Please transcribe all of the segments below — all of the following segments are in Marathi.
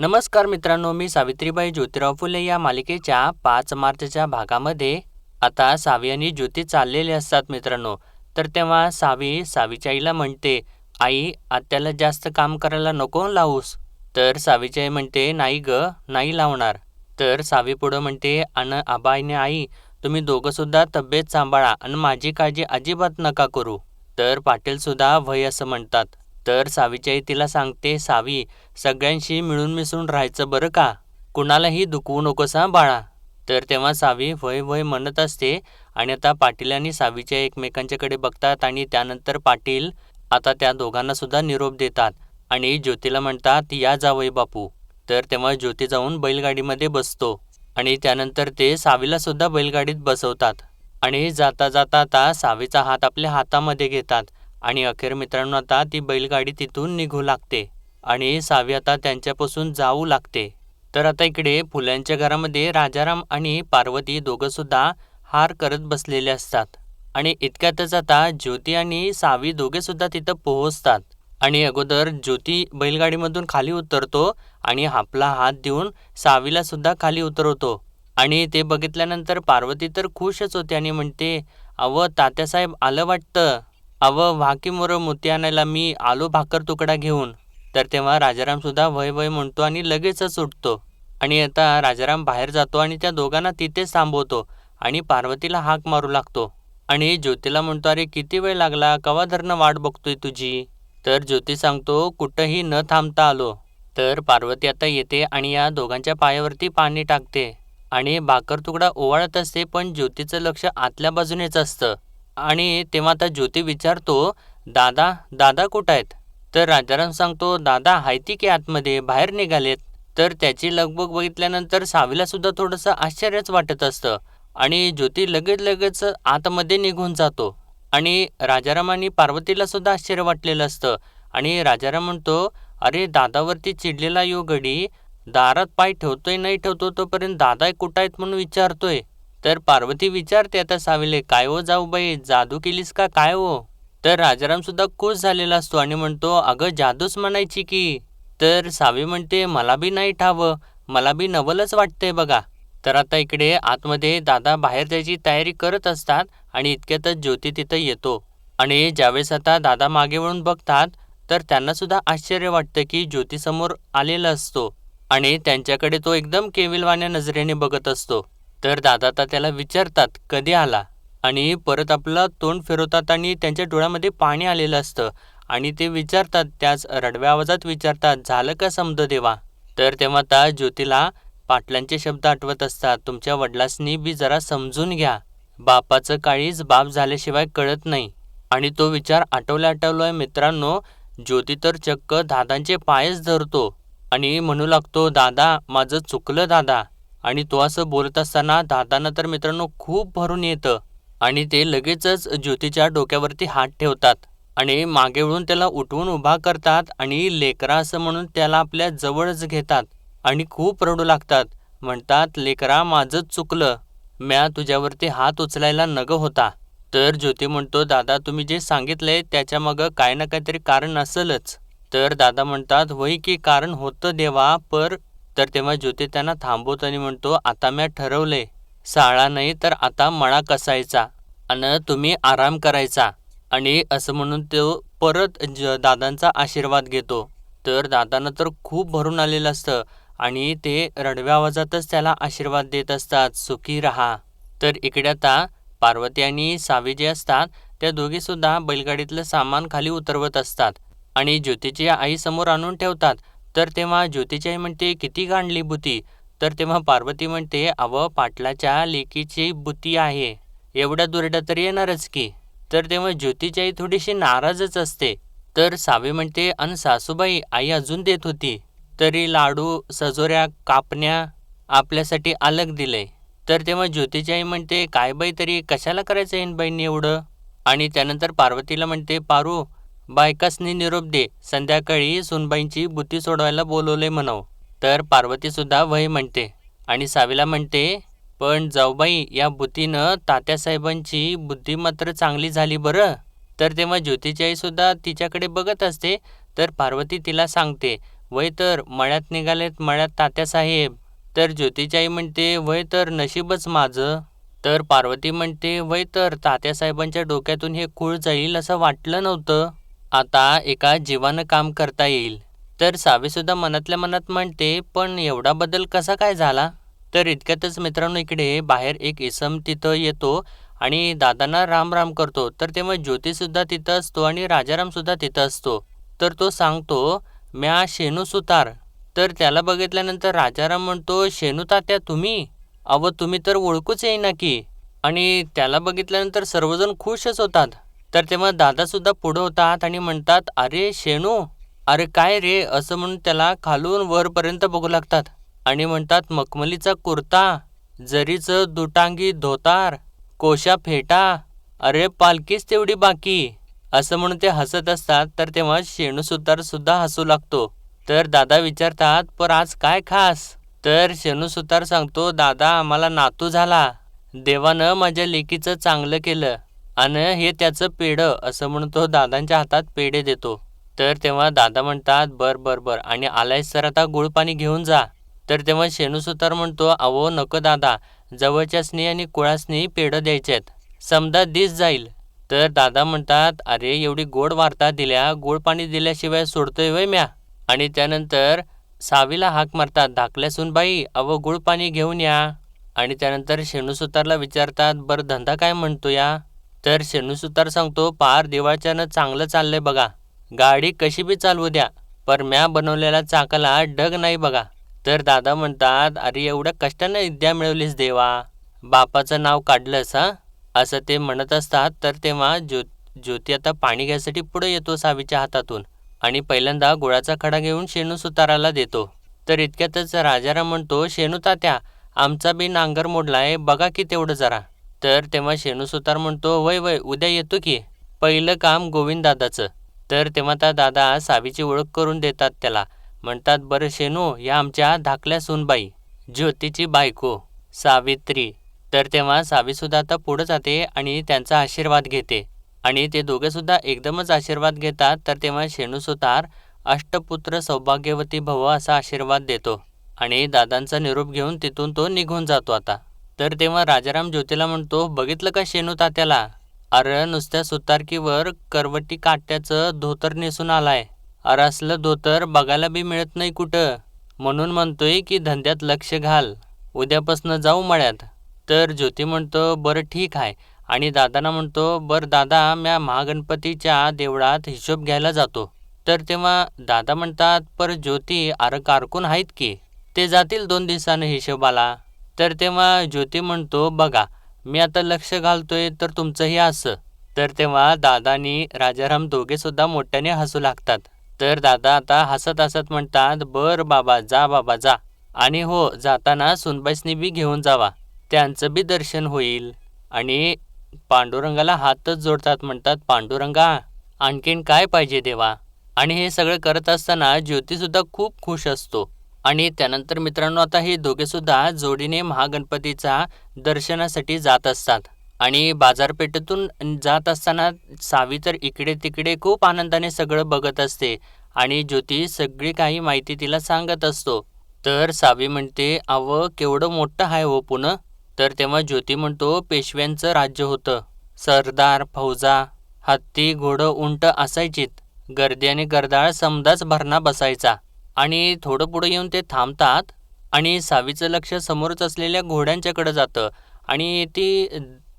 नमस्कार मित्रांनो, मी सावित्रीबाई ज्योतिराव फुले या मालिकेच्या 5 मार्चच्या भागामध्ये आता सावी आणि ज्योती चाललेले असतात मित्रांनो. तर तेव्हा सावी सावीच्या आईला म्हणते, आई आत्याला जास्त काम करायला नको लावूस. तर सावीची आई म्हणते, नाही ग, नाही लावणार. तर सावी पुढं म्हणते, अन आबा आणि आई तुम्ही दोघंसुद्धा तब्येत सांभाळा आणि माझी काळजी अजिबात नका करू. तर पाटीलसुद्धा वय असं म्हणतात. तर सावीची आई तिला सांगते, सावी सगळ्यांशी मिळून मिसळून राहायचं बरं का, कुणालाही दुखवू नकोस हां बाळा. तर तेव्हा सावी वय वय म्हणत असते आणि आता पाटील आणि सावीच्या एकमेकांच्याकडे बघतात आणि त्यानंतर पाटील आता त्या दोघांना सुद्धा निरोप देतात आणि ज्योतीला म्हणतात, या जावई बापू. तर तेव्हा ज्योती जाऊन बैलगाडीमध्ये बसतो आणि त्यानंतर ते सावीला सुद्धा बैलगाडीत बसवतात आणि जाता जाता आता सावीचा हात आपल्या हातामध्ये घेतात आणि अखेर मित्रांनो आता ती बैलगाडी तिथून निघू लागते आणि सावी आता त्यांच्यापासून जाऊ लागते. तर आता इकडे फुल्यांच्या घरामध्ये राजाराम आणि पार्वती दोघंसुद्धा हार करत बसलेले असतात आणि इतक्यातच आता ज्योती आणि सावी दोघेसुद्धा तिथं पोहोचतात आणि अगोदर ज्योती बैलगाडीमधून खाली उतरतो आणि आपला हात देऊन सावीला सुद्धा खाली उतरवतो आणि ते बघितल्यानंतर पार्वती तर खुशच होते आणि म्हणते, अव तात्यासाहेब आलं वाटतं, अव व्हा की मोरं मोती आणायला, मी आलो भाकर तुकडा घेऊन. तर तेव्हा राजाराम सुद्धा वय वय म्हणतो आणि लगेचच उठतो आणि आता राजाराम बाहेर जातो आणि त्या दोघांना तिथेच थांबवतो आणि पार्वतीला हाक मारू लागतो आणि ज्योतीला म्हणतो, अरे किती वेळ लागला, कवा धरणं वाट बघतोय तुझी. तर ज्योती सांगतो, कुठंही न थांबता आलो. तर पार्वती आता येते आणि या दोघांच्या पायावरती पाणी टाकते आणि भाकर तुकडा ओवाळत असते, पण ज्योतीचं लक्ष आतल्या बाजूनेच असतं आणि तेव्हा आता ज्योती विचारतो, दादा दादा कुठं आहेत. तर राजाराम सांगतो, दादा हायती की आतमध्ये, बाहेर निघालेत. तर त्याची लगबग बघितल्यानंतर सावीला सुद्धा थोडंसं आश्चर्यच वाटत असतं आणि ज्योती लगेच लगेच आतमध्ये निघून जातो आणि राजाराम आणि पार्वतीला सुद्धा आश्चर्य वाटलेलं असतं आणि राजाराम म्हणतो, अरे दादावरती चिडलेला यो गडी दारात पाय ठेवतोय नाही ठेवतो तोपर्यंत दादा कुठं आहेत म्हणून विचारतोय. तर पार्वती विचारते आता सावीले, काय हो जाऊ बाई, जादू केलीस का काय हो. तर राजाराम सुद्धा खुश झालेला असतो आणि म्हणतो, अगं जादूच म्हणायची की. तर सावी म्हणते, मला बी नाही ठावं, मला बी नवलच वाटतंय बघा. तर आता इकडे आतमध्ये दादा बाहेर जायची तयारी करत असतात आणि इतक्यातच ज्योती तिथं येतो आणि ज्यावेळेस आता दादा मागे वळून बघतात तर त्यांना सुद्धा आश्चर्य वाटतं की ज्योतीसमोर आलेला असतो आणि त्यांच्याकडे तो एकदम केविलवाण्या नजरेने बघत असतो. तर दादा आता त्याला विचारतात, कधी आला, आणि परत आपलं तोंड फिरवतात आणि त्यांच्या डोळ्यामध्ये पाणी आलेलं असतं आणि ते विचारतात, त्याच रडव्या आवाजात विचारतात, झालं का समद देवा. तर तेव्हा आता ज्योतीला पाटलांचे शब्द आठवत असतात, तुमच्या वडिलांनी बी जरा समजून घ्या, बापाचं काळीज बाप झाल्याशिवाय कळत नाही. आणि तो विचार आठवल्या मित्रांनो, ज्योती तर चक्क दादांचे पायच धरतो आणि म्हणू लागतो, दादा माझं चुकलं दादा. आणि तो असं बोलत असताना दादांना तर मित्रांनो खूप भरून येतं आणि ते लगेचच ज्योतीच्या डोक्यावरती हात ठेवतात आणि मागे वळून त्याला उठवून उभा करतात आणि लेकरा असं म्हणून त्याला आपल्या जवळच घेतात आणि खूप रडू लागतात. म्हणतात, लेकरा माझंच चुकलं, म्या तुझ्यावरती हात उचलायला नग होता. तर ज्योती म्हणतो, दादा तुम्ही जे सांगितलंय त्याच्या मग काय ना काहीतरी कारण असेलच. तर दादा म्हणतात, होय की कारण होतं देवा पर. तर तेव्हा ज्योती त्यांना थांबवतो आणि म्हणतो, आता म्या ठरवलंय, साळा नाही तर आता मळा कसायचा आणि तुम्ही आराम करायचा. आणि असं म्हणून तो परत दादांचा आशीर्वाद घेतो. तर दादांना तर खूप भरून आलेलं असतं आणि ते रडव्या आवाजातच त्याला आशीर्वाद देत असतात, सुखी राहा. तर इकडे आता पार्वती आणि सावी जे असतात त्या दोघीसुद्धा बैलगाडीतलं सामान खाली उतरवत असतात आणि ज्योतीची आई समोर आणून ठेवतात. तर तेव्हा ज्योतीची आई म्हणते, किती गांडली बुती. तर तेव्हा पार्वती म्हणते, अव पाटलाच्या लेकीची बुती आहे, एवढ्या दुरड्या तर येणारच की. तर तेव्हा ज्योतीची आई थोडीशी नाराजच असते. तर सावी म्हणते, अन सासूबाई आई अजून देत होती, तरी लाडू सजोऱ्या कापण्या आपल्यासाठी अलग दिलंय. तर तेव्हा ज्योतीची आई म्हणते, काय बाई तरी कशाला करायचं येईन बाईंनी एवढं. आणि त्यानंतर पार्वतीला म्हणते, पारू बायकासनी निरोप दे, संध्याकाळी सुनबाईंची बुती सोडवायला बोलवले म्हणाव. तर पार्वतीसुद्धा वय म्हणते आणि सावीला म्हणते, पण जाऊबाई या बुतीनं तात्यासाहेबांची बुद्धी मात्र चांगली झाली बरं. तर तेव्हा ज्योतीची आईसुद्धा तिच्याकडे बघत असते. तर पार्वती तिला सांगते, वय तर मळ्यात निघालेत मळ्यात तात्यासाहेब. तर ज्योतीची आई म्हणते वय तर नशीबच माझं. तर पार्वती म्हणते वय तर तात्यासाहेबांच्या डोक्यातून हे खूळ जाईल असं वाटलं नव्हतं. आता एका जीवानं काम करता येईल. तर सावीसुद्धा मनातल्या मनात म्हणते पण एवढा बदल कसा काय झाला. तर इतक्यातच मित्रांनो इकडे बाहेर एक इसम तिथं येतो आणि दादांना राम राम करतो. तर तेव्हा ज्योतिसुद्धा तिथं असतो आणि राजारामसुद्धा तिथं असतो. तर तो सांगतो म्या शेनू सुतार. तर त्याला बघितल्यानंतर राजाराम म्हणतो शेनू तात्या तुम्ही. अहो तुम्ही तर ओळखूच येईना की. आणि त्याला बघितल्यानंतर सर्वजण खुशच होतात. तर तेव्हा दादासुद्धा पुढं होतात आणि म्हणतात अरे शेनू, अरे काय रे असं म्हणून त्याला खालून वरपर्यंत बघू लागतात आणि म्हणतात मखमलीचा कुर्ता, जरीचं दुटांगी धोतार, कोशा फेटा, अरे पालखीच तेवढी बाकी असं म्हणून ते हसत असतात. तर तेव्हा शेणू सुतार सुद्धा हसू लागतो. तर दादा विचारतात पर आज काय खास. तर शेणू सुतार सांगतो दादा आम्हाला नातू झाला. देवानं माझ्या लेकीचं चांगलं केलं आणि हे त्याचं पेढं असं म्हणून तो दादांच्या हातात पेढे देतो. तर तेव्हा दादा म्हणतात बर बर बर आणि आलायस तर आता गुळ पाणी घेऊन जा. तर तेव्हा शेणू सुतार म्हणतो अहो नको दादा, जवळच्यासनी आणि कुळासनी पेढं द्यायचेत, समजा दिस जाईल. तर दादा म्हणतात अरे एवढी गोड वार्ता दिल्या, गोड पाणी दिल्याशिवाय सोडतोय वय म्या. आणि त्यानंतर सावीला हाक मारतात धाकल्या सुनबाई अहो गुळ पाणी घेऊन या. आणि त्यानंतर शेणू सुतारला विचारतात बरं धंदा काय म्हणतो या. तर शेणू सुतार सांगतो पार दिवाळच्यानं चांगलं चाललंय बघा, गाडी कशी बी चालवू द्या पर म्या बनवलेल्या चाकाला डग नाही बघा. तर दादा म्हणतात अरे एवढ्या कष्टानं विद्या मिळवलीस देवा, बापाचं नाव काढलंस हा, असं ते म्हणत असतात. तर तेव्हा ज्योती आता पाणी घ्यायसाठी पुढे येतो सावीच्या हातातून आणि पहिल्यांदा गुळाचा खडा घेऊन शेणू सुताराला देतो. तर इतक्यातच राजाराम म्हणतो शेणू तात्या आमचा बी नांगर मोडलाय बघा की तेवढं जरा. तर तेव्हा शेणू सुतार म्हणतो वय वय उद्या येतो की, पहिलं काम गोविंददादाचं. तर तेव्हा त्या दादा सावीची ओळख करून देतात त्याला, म्हणतात बरं शेणू या आमच्या धाकल्या सूनबाई, ज्योतीची बायको सावित्री. तर तेव्हा सावीसुद्धा आता पुढं जाते आणि त्यांचा आशीर्वाद घेते आणि ते दोघेसुद्धा एकदमच आशीर्वाद घेतात. तर तेव्हा शेणू सुतार अष्टपुत्र सौभाग्यवती भव असा आशीर्वाद देतो आणि दादांचा निरोप घेऊन तिथून तो निघून जातो आता. तर तेव्हा राजाराम ज्योतीला म्हणतो बघितलं का शेणू तात्याला, अरे नुसत्या सुतारकीवर करवटी काट्याचं धोतर नेसून आलाय, अरे असलं धोतर बघायला बी मिळत नाही कुठं, म्हणून म्हणतोय की धंद्यात लक्ष घाल, उद्यापासनं जाऊ मळ्यात. तर ज्योती म्हणतो बरं ठीक आहे आणि दादांना म्हणतो बरं दादा म्या महागणपतीच्या देवळात हिशोब घ्यायला जातो. तर तेव्हा दादा म्हणतात पर ज्योती अरे कारकून आहेत की, ते जातील 2 दिवसानं हिशोबाला. तर तेव्हा ज्योती म्हणतो बघा मी आता लक्ष घालतोय तर तुमचंही असं. तर तेव्हा दादा आणि राजाराम दोघेसुद्धा मोठ्याने हसू लागतात. तर दादा आता हसत हसत म्हणतात बर बाबा जा आणि हो जाताना सुनबाईसनी बी घेऊन जावा, त्यांचं बी दर्शन होईल. आणि पांडुरंगाला हातच जोडतात, म्हणतात पांडुरंगा आणखीन काय पाहिजे देवा. आणि हे सगळं करत असताना ज्योतीसुद्धा खूप खुश असतो. आणि त्यानंतर मित्रांनो आता हे दोघेसुद्धा जोडीने महागणपतीचा दर्शनासाठी जात असतात आणि बाजारपेठेतून जात असताना सावी तर इकडे तिकडे खूप आनंदाने सगळं बघत असते आणि ज्योती सगळी काही माहिती तिला सांगत असतो. तर सावी म्हणते अव केवढं मोठं आहे हो पुणं. तर तेव्हा ज्योती म्हणतो पेशव्यांचं राज्य होतं, सरदार फौजा हत्ती घोडं उंट असायचीत, गर्दी आणि गर्दाळ समदाच भरणा बसायचा. आणि थोडं पुढं येऊन ते थांबतात आणि सावीचं लक्ष समोरच असलेल्या घोड्यांच्याकडे जातं आणि ती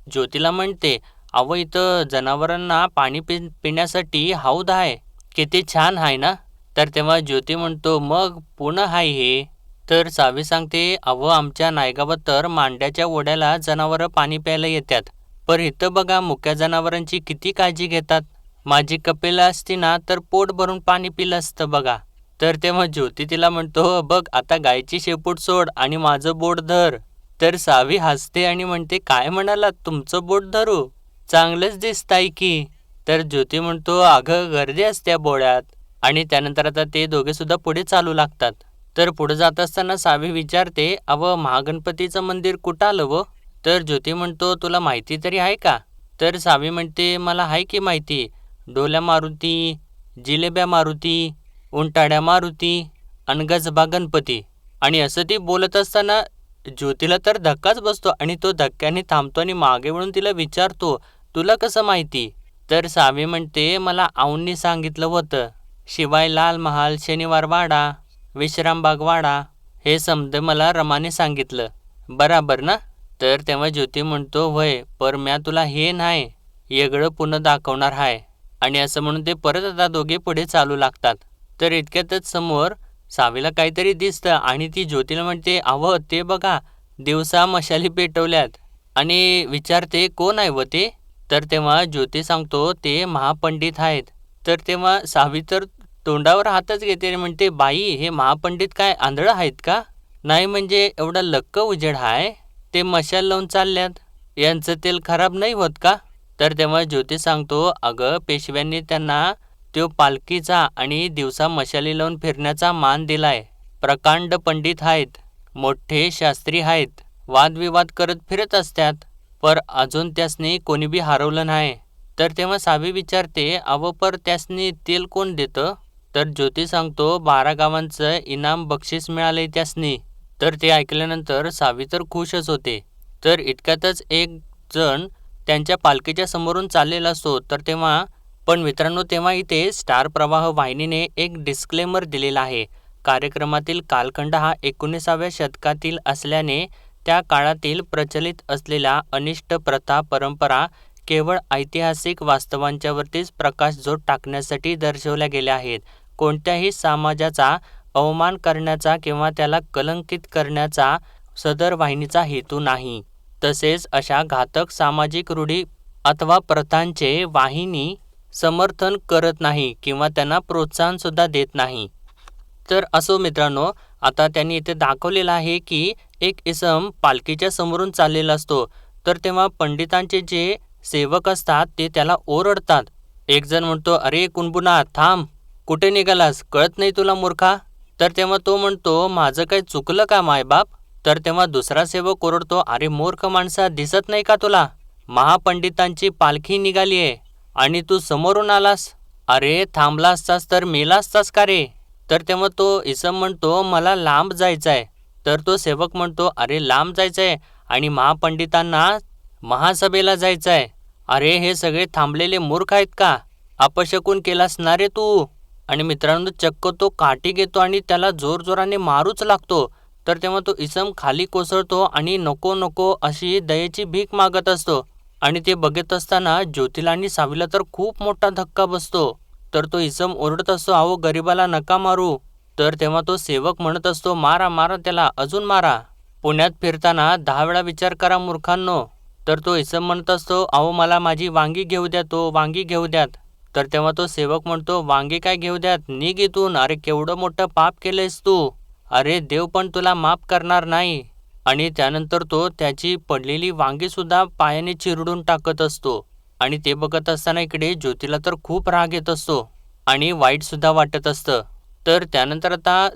ज्योतीला म्हणते अव इथं जनावरांना पाणी पिण्यासाठी हौद आहे, किती छान आहे ना. तर तेव्हा ज्योती म्हणतो मग पुणं आहे हे. तर सावी सांगते अव आमच्या नायगावात तर मांड्याच्या ओढ्याला जनावरं पाणी प्यायला येतात, पर इथं बघा मुक्या जनावरांची किती काळजी घेतात, माझी कपेला असती ना तर पोट भरून पाणी पिलं असतं बघा. तर तेव्हा ज्योती तिला म्हणतो बघ आता गायची शेपूट सोड आणि माझं बोट धर. तर सावी हसते आणि म्हणते काय म्हणालात तुमचं बोट धरू, चांगलंच दिसताय की. तर ज्योती म्हणतो अगं गर्दी असत्या बोळ्यात. आणि त्यानंतर आता ते दोघे सुद्धा पुढे चालू लागतात. तर पुढे जात असताना सावी विचारते अव महागणपतीचं मंदिर कुठं आलं व. तर ज्योती म्हणतो तुला माहिती तरी आहे का. तर सावी म्हणते मला आहे की माहिती, डोल्या मारुती, जिलेब्या मारुती, उंटाड्या मारुती आणि गजबा गणपती. आणि असं ती बोलत असताना ज्योतीला तर धक्काच बसतो आणि तो धक्क्याने थांबतो आणि मागे वळून तिला विचारतो, तुला कसं माहिती? तर सावी म्हणते, मला आऊंनी सांगितलं होतं. शिवाय लाल महाल, शनिवार वाडा, विश्रामबाग वाडा हे समज मला रमाने सांगितलं. बराबर ना? तर तेव्हा ज्योती म्हणतो, होय, पर म्या तुला हे नाही वेगळं पुन्हा दाखवणार आहे. आणि असं म्हणून ते परत आता दोघे पुढे चालू लागतात. तर इतक्यातच समोर सावीला काहीतरी दिसतं आणि ती ज्योतीला म्हणते, अहो ते बघा, दिवसा मशाली पेटवल्यात. आणि विचारते, कोण आहे व ते? तर तेव्हा ज्योती सांगतो, ते महापंडित आहेत. तर तेव्हा सावी तर तोंडावर हातच घेते आणि म्हणते, बाई, हे महापंडित काय आंधळं आहेत का? नाही म्हणजे एवढा लक्क उजेड आहे, ते मशाल लावून चालल्यात. यांचं तेल खराब नाही होत का? तर तेव्हा ज्योती सांगतो, अगं पेशव्यांनी त्यांना तो पालखीचा आणि दिवसा मशाली लावून फिरण्याचा मान दिलाय. प्रकांड पंडित आहेत, मोठे शास्त्री आहेत, वादविवाद करत फिरत असतात, पर अजून त्यासनी कोणी बी हरवलं नाही. तर तेव्हा सावी विचारते, अव पर त्यासनी तेल कोण देतं? तर ज्योती सांगतो, 12 गावांचं इनाम बक्षीस मिळालंय त्यासनी. तर ते ऐकल्यानंतर सावी तर खुशच होते. तर इतक्यातच एक जण त्यांच्या पालखीच्या समोरून चाललेला असतो. तर तेव्हा पण मित्रांनो, तेव्हा इथे स्टार प्रवाह वाहिनीने एक डिस्क्लेमर दिलेला आहे. कार्यक्रमातील कालखंड हा 19व्या शतकातील असल्याने त्या काळातील प्रचलित असलेल्या अनिष्ट प्रथा परंपरा केवळ ऐतिहासिक वास्तवांच्यावरतीच प्रकाशझोत टाकण्यासाठी दर्शवल्या गेल्या आहेत. कोणत्याही समाजाचा अवमान करण्याचा किंवा त्याला कलंकित करण्याचा सदर वाहिनीचा हेतू नाही. तसेच अशा घातक सामाजिक रूढी अथवा प्रथांचे वाहिनी समर्थन करत नाही किंवा त्यांना प्रोत्साहन सुद्धा देत नाही. तर असो मित्रांनो, आता त्यांनी इथे दाखवलेलं आहे की एक इसम पालखीच्या समोरून चाललेला असतो. तर तेव्हा पंडितांचे जे सेवक असतात ते त्याला ओरडतात. एक जण म्हणतो, अरे कुणबुना, थांब, कुठे निघालास, कळत नाही तुला मूर्खा? तर तेव्हा तो म्हणतो, माझं काही चुकलं का मायबाप? तर तेव्हा दुसरा सेवक ओरडतो, अरे मूर्ख माणसा, दिसत नाही का तुला? महापंडितांची पालखी निघालीये आणि तू समोरून आलास. अरे थांबला असतास तर मेला असतास का रे? तर तेव्हा तो इसम म्हणतो, मला लांब जायचंय. तर तो सेवक म्हणतो, अरे लांब जायचंय आणि महापंडितांना महासभेला जायचंय. अरे हे सगळे थांबलेले मूर्ख आहेत का? अपशकुन केलास ना रे तू? आणि मित्रांनो, चक्क तो काठी घेतो आणि त्याला जोरजोराने मारूच लागतो. तर तेव्हा तो इसम खाली कोसळतो आणि नको नको अशी दयेची भीक मागत असतो. आणि ते बघत असताना ज्योतीला आणि सावीला तर खूप मोठा धक्का बसतो. तर तो इसम ओरडत असतो, अहो गरीबाला नका मारू. तर तेव्हा तो सेवक म्हणत असतो, मारा मारा त्याला, अजून मारा. पुण्यात फिरताना 10 वेळा विचार करा मूर्खांनो. तर तो इसम म्हणत असतो, अहो मला माझी वांगी घेऊ द्या, तो वांगी घेऊ द्यात. तर तेव्हा तो सेवक म्हणतो, वांगी काय घेऊ द्यात, निघ इथून. अरे केवढं मोठं पाप केलंयस तू. अरे देव पण तुला माफ करणार नाही. आणि त्यानंतर तो त्याची पडलेली वांगी सुद्धा पायाने चिरडून टाकत असतो. आणि ते बघत असताना इकडे ज्योतीला तर खूप राग येत असतो आणि वाईट सुद्धा वाटत असतं. तर त्यानंतर आता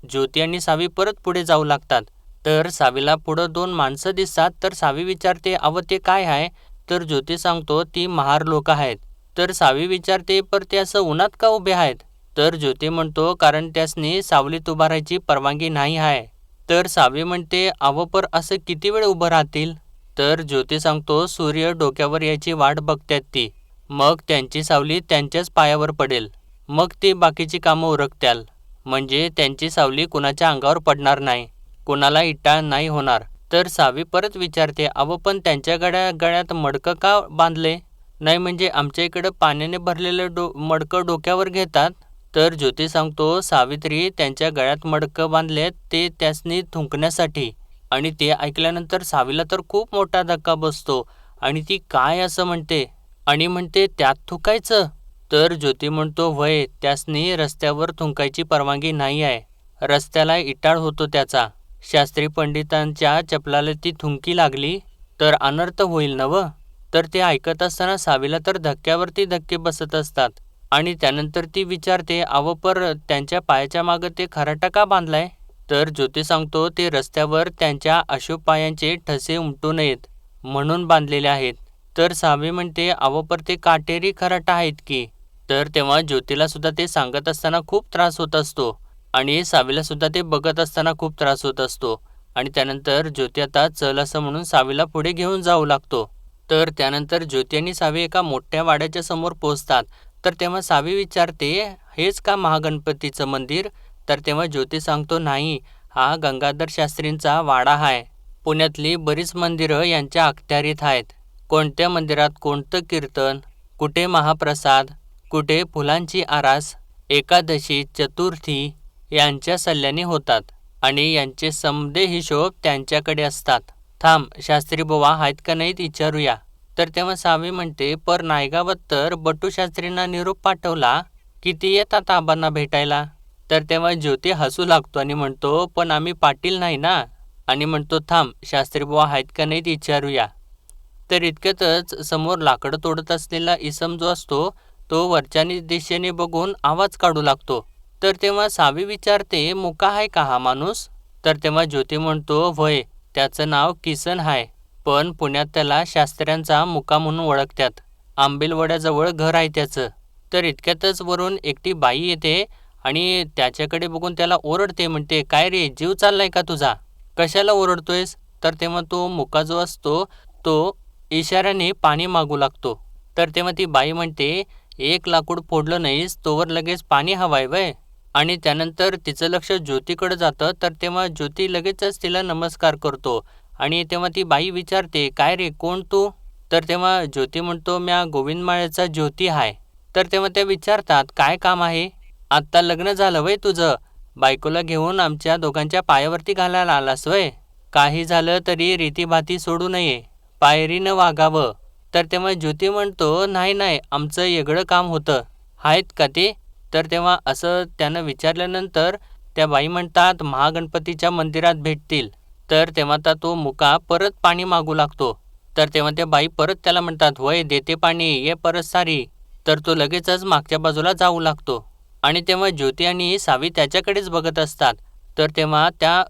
ज्योती आणि सावी परत पुढे जाऊ लागतात. तर सावीला पुढं 2 माणसं दिसतात. तर सावी विचारते, अव ते काय आहे? तर ज्योती सांगतो, ती महार लोक आहेत. तर सावी विचारते, पर ते असं उन्हात का उभे आहेत? तर ज्योती म्हणतो, कारण त्यासनी सावलीत उभा राहायची परवानगी नाही आहे. तर सावी म्हणते, अव पर असं किती वेळ उभं राहतील? तर ज्योती सांगतो, सूर्य डोक्यावर यायची वाट बघतात ती. मग त्यांची सावली त्यांच्याच पायावर पडेल. मग ती बाकीची कामं उरकत्याल. म्हणजे त्यांची सावली कुणाच्या अंगावर पडणार नाही, कुणाला इटाळ नाही होणार. तर सावी परत विचारते, अव पण त्यांच्या गळ्यात मडकं का बांधले? नाही म्हणजे आमच्या इकडं पाण्याने भरलेलं मडकं डोक्यावर घेतात. तर ज्योती सांगतो, सावित्री, त्यांच्या गळ्यात मडकं बांधलेत ते त्यासनी थुंकण्यासाठी. आणि ते ऐकल्यानंतर सावीला तर खूप मोठा धक्का बसतो आणि ती काय असं म्हणते आणि म्हणते, त्यात थुंकायचं? तर ज्योती म्हणतो, व्हय, त्यासनी रस्त्यावर थुंकायची परवानगी नाही आहे. रस्त्याला इटाळ होतो त्याचा. शास्त्री पंडितांच्या चपलाला ती थुंकी लागली तर अनर्थ होईल नव. तर ते ऐकत असताना सावीला तर धक्क्यावरती धक्के बसत असतात. आणि त्यानंतर ती विचारते, अव पर त्यांच्या पायाच्या मागं ते खराटा का बांधलाय? तर ज्योती सांगतो, ते रस्त्यावर त्यांच्या अशुभ पायांचे ठसे उमटू नयेत म्हणून बांधलेले आहेत. तर सावी म्हणते, अव पर ते काटेरी खराटा आहेत की. तर तेव्हा ज्योतीला सुद्धा ते सांगत असताना खूप त्रास होत असतो आणि सावीला सुद्धा ते बघत असताना खूप त्रास होत असतो. आणि त्यानंतर ज्योती आता चल असं म्हणून सावीला पुढे घेऊन जाऊ लागतो. तर त्यानंतर ज्योती आणि सावी एका मोठ्या वाड्याच्या समोर पोहोचतात. तर तेव्हा सावी विचारते, हेच का महागणपतीचं मंदिर? तर तेव्हा ज्योती सांगतो, नाही, हा गंगाधर शास्त्रींचा वाडा आहे. पुण्यातली बरीच मंदिरं यांच्या अखत्यारीत आहेत. कोणत्या मंदिरात कोणतं कीर्तन, कुठे महाप्रसाद, कुठे फुलांची आरास, एकादशी, चतुर्थी यांच्या सल्ल्याने होतात आणि यांचे समदे हिशोब त्यांच्याकडे असतात. थांब, शास्त्री बुवा आहेत का नाहीत विचारूया. तर तेव्हा सावी म्हणते, पर नायगावात तर बटू शास्त्रींना निरोप पाठवला, किती येतात आबांना भेटायला. तर तेव्हा ज्योती हसू लागतो आणि म्हणतो, पण आम्ही पाटील नाही ना. आणि म्हणतो, थांब, शास्त्री बुवा आहेत का नाहीत विचारूया. तर इतक्यातच समोर लाकडं तोडत असलेला इसम जो असतो तो वरच्या दिशेने बघून आवाज काढू लागतो. तर तेव्हा सावी विचारते, मुका आहे का हा माणूस? तर तेव्हा ज्योती म्हणतो, व्हय, त्याचं नाव किसन आहे, पण पुण्यात त्याला शास्त्र्यांचा मुका म्हणून ओळखतात. आंबेलवड्याजवळ घर आहे त्याचं. तर इतक्यातच वरून एकटी बाई येते आणि त्याच्याकडे बघून त्याला ओरडते, म्हणते, काय रे, जीव चाललाय का तुझा? कशाला ओरडतोयस? तर तेव्हा तो मुका जो असतो तो इशाऱ्याने पाणी मागू लागतो. तर तेव्हा ती बाई म्हणते, एक लाकूड फोडलं नाहीस तोवर लगेच पाणी हवाय वय. आणि त्यानंतर तिचं लक्ष ज्योतीकडे जातं. तर तेव्हा ज्योती लगेचच तिला नमस्कार करतो आणि तेव्हा ती बाई विचारते, काय रे, कोण तू? तर तेव्हा ज्योती म्हणतो, म्या गोविंदमाळ्याचा ज्योती आहे. तर तेव्हा त्या विचारतात, काय काम आहे? आत्ता लग्न झालं वय तुझं? बायकोला घेऊन आमच्या दोघांच्या पायावरती घालायला आलास वय? काही झालं तरी रीतीभाती सोडू नये, पायरीनं वागावं. तर तेव्हा ज्योती म्हणतो, नाही नाही, आमचं वेगळं काम होतं. आहेत का ते? तर तेव्हा असं त्यानं विचारल्यानंतर त्या बाई म्हणतात, महागणपतीच्या मंदिरात भेटतील. तर तेव्हा आता तो मुका परत पाणी मागू लागतो. तर तेव्हा त्या बाई परत त्याला म्हणतात, वय, देते पाणी, ये परत सारी. तर तो लगेचच मागच्या बाजूला जाऊ लागतो. आणि तेव्हा ज्योती आणि सावी त्याच्याकडेच बघत असतात. तर तेव्हा त्या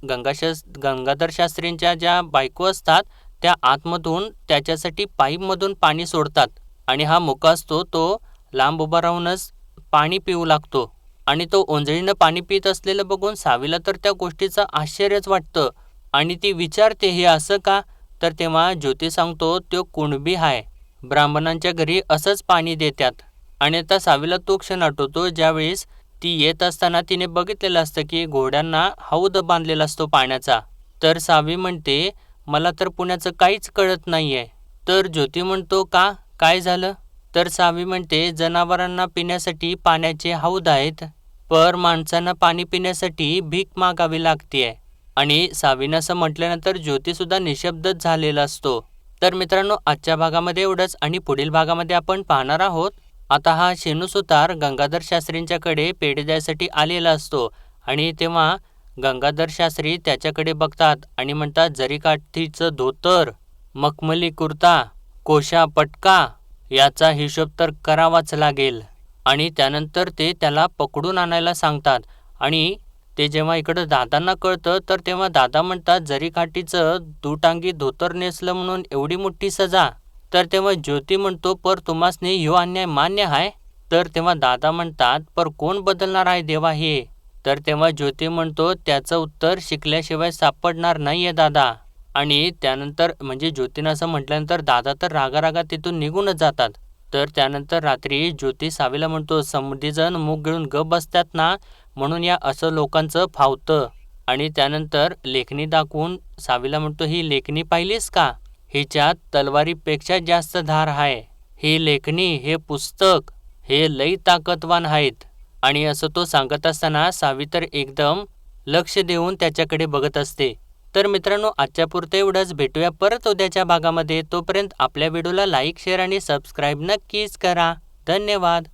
गंगाधर शास्त्रींच्या ज्या बायको असतात त्या आतमधून त्याच्यासाठी पाईपमधून पाणी सोडतात आणि हा मुका असतो तो लांब उभा राहूनच पाणी पिऊ लागतो. आणि तो ओंजळीनं पाणी पित असलेलं बघून सावीला तर त्या गोष्टीचं आश्चर्यच वाटतं आणि ती विचारते, हे असं का? तर तेव्हा ज्योती सांगतो, तो कुणबी आहे, ब्राह्मणांच्या घरी असंच पाणी देतात. आणि आता सावीला तो क्षण आठवतो ज्यावेळेस ती येत असताना तिने बघितलेलं असतं की घोड्यांना हौद बांधलेला असतो पाण्याचा. तर सावी म्हणते, मला तर पुण्याचं काहीच कळत नाहीये. तर ज्योती म्हणतो, का, काय झालं? तर सावी म्हणते, जनावरांना पिण्यासाठी पाण्याचे हौद आहेत, पर माणसांना पाणी पिण्यासाठी भीक मागावी लागतेय. आणि सावीनं असं म्हटल्यानंतर ज्योतीसुद्धा निशब्दच झालेला असतो. तर मित्रांनो, आजच्या भागामध्ये एवढंच आणि पुढील भागामध्ये आपण पाहणार आहोत. आता हा शेनू सुतार गंगाधर शास्त्रींच्याकडे पेढे द्यायसाठी आलेला असतो आणि तेव्हा गंगाधर शास्त्री त्याच्याकडे बघतात आणि म्हणतात, जरीकाठीचं धोतर, मखमली कुर्ता, कोशा पटका याचा हिशोब तर करावाच लागेल. आणि त्यानंतर ते त्याला पकडून आणायला सांगतात. आणि ते जेव्हा इकडं दादांना कळतं तर तेव्हा दादा म्हणतात, जरीकाठीचं दुटांगी धोतर नेसलं म्हणून एवढी मोठी सजा. तर तेव्हा ज्योती म्हणतो, पर तुम्हासनी ह्यो अन्याय मान्य आहे? तर तेव्हा दादा म्हणतात, पर कोण बदलणार आहे देवा हे? तर तेव्हा ज्योती म्हणतो, त्याचं उत्तर शिकल्याशिवाय सापडणार नाहीये दादा. आणि त्यानंतर म्हणजे ज्योतीनं असं म्हटल्यानंतर दादा तर रागारागा तिथून निघूनच जातात. तर त्यानंतर रात्री ज्योती सावीला म्हणतो, समधीजण मूग गिळून गप बसतात ना, म्हणून या असं लोकांचं फावतं. आणि त्यानंतर लेखणी दाखवून सावीला म्हणतो, ही लेखणी पाहिलीस का? हिच्यात तलवारीपेक्षा जास्त धार आहे. ही लेखणी, हे पुस्तक, हे लई ताकदवान आहेत. आणि असं तो सांगत असताना सावी तर एकदम लक्ष देऊन त्याच्याकडे बघत असते. तर मित्रांनो, आजच्या पुरतं एवढंच. भेटूया परत उद्याच्या भागामध्ये. तोपर्यंत आपल्या व्हिडिओला लाईक, शेअर आणि सबस्क्राईब नक्कीच करा. धन्यवाद.